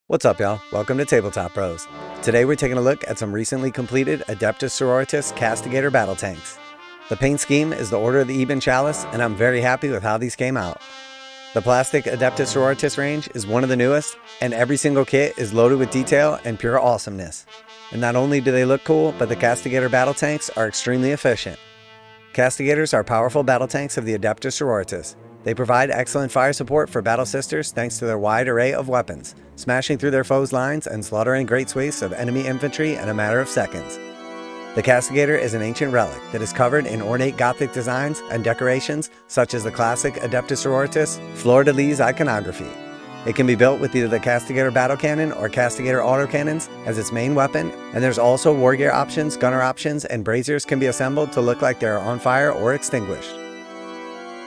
What's up, y'all? Welcome to TableTop Pros. Today we're taking a look at some recently completed Adepta Sororitas Castigator Battle Tanks. The paint scheme is the Order of the Ebon Chalice, and I'm very happy with how these came out. The plastic Adepta Sororitas range is one of the newest, and every single kit is loaded with detail and pure awesomeness. And not only do they look cool, but the Castigator Battle Tanks are extremely efficient. Castigators are powerful battle tanks of the Adepta Sororitas. They provide excellent fire support for battle sisters thanks to their wide array of weapons, smashing through their foes' lines and slaughtering great swathes of enemy infantry in a matter of seconds. The Castigator is an ancient relic that is covered in ornate Gothic designs and decorations such as the classic Adepta Sororitas fleur-de-lis iconography. It can be built with either the Castigator Battle Cannon or Castigator Autocannons as its main weapon, and there's also war gear options, gunner options, and braziers can be assembled to look like they're on fire or extinguished.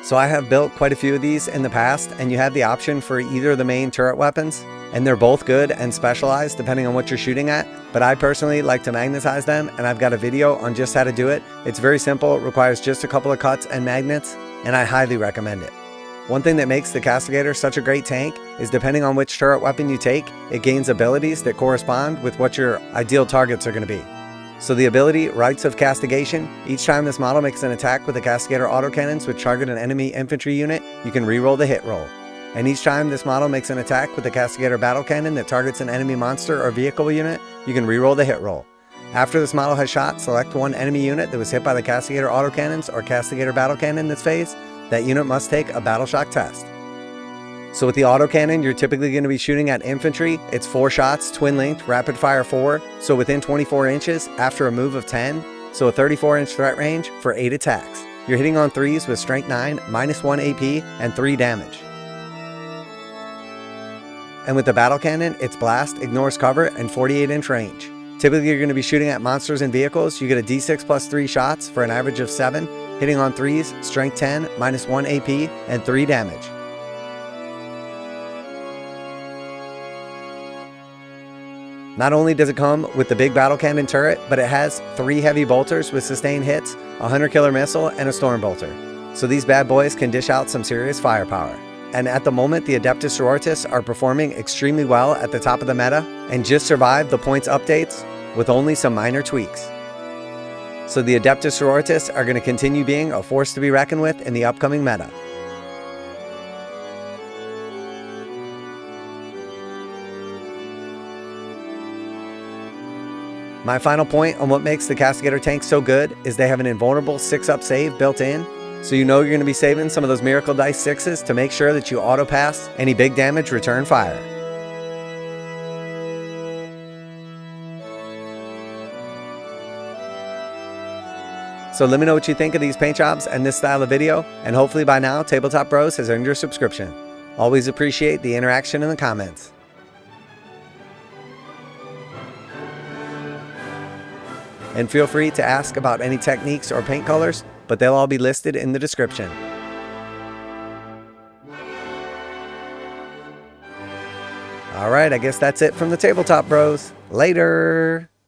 So I have built quite a few of these in the past, and you have the option for either of the main turret weapons, and they're both good and specialized depending on what you're shooting at, but I personally like to magnetize them, and I've got a video on just how to do it. It's very simple, it requires just a couple of cuts and magnets, and I highly recommend it. One thing that makes the Castigator such a great tank is depending on which turret weapon you take, it gains abilities that correspond with what your ideal targets are going to be. So the ability, Rites of Castigation, each time this model makes an attack with the Castigator autocannons which target an enemy infantry unit, you can reroll the hit roll. And each time this model makes an attack with the Castigator battle cannon that targets an enemy monster or vehicle unit, you can reroll the hit roll. After this model has shot, select one enemy unit that was hit by the Castigator autocannons or Castigator battle cannon this phase. That unit must take a battle shock test. So with the autocannon, you're typically going to be shooting at infantry. It's 4 shots, twin linked, rapid fire 4, so within 24 inches after a move of 10, so a 34-inch threat range for 8 attacks. You're hitting on 3s with strength 9, -1 AP, and 3 damage. And with the battle cannon, it's blast, ignores cover, and 48-inch range. Typically you're going to be shooting at monsters and vehicles. You get a D6 plus 3 shots for an average of 7, hitting on 3s, strength 10, -1 AP, and 3 damage. Not only does it come with the big battle cannon turret, but it has 3 heavy bolters with sustained hits, a hunter killer missile, and a storm bolter. So these bad boys can dish out some serious firepower. And at the moment, the Adepta Sororitas are performing extremely well at the top of the meta and just survived the points updates with only some minor tweaks. So the Adepta Sororitas are going to continue being a force to be reckoned with in the upcoming meta. My final point on what makes the Castigator tank so good is they have an invulnerable 6-up save built in, so you know you're going to be saving some of those miracle dice 6s to make sure that you auto pass any big damage return fire. So let me know what you think of these paint jobs and this style of video, and hopefully by now Tabletop Bros has earned your subscription. Always appreciate the interaction in the comments. And feel free to ask about any techniques or paint colors, but they'll all be listed in the description. Alright, I guess that's it from the Tabletop Bros. Later!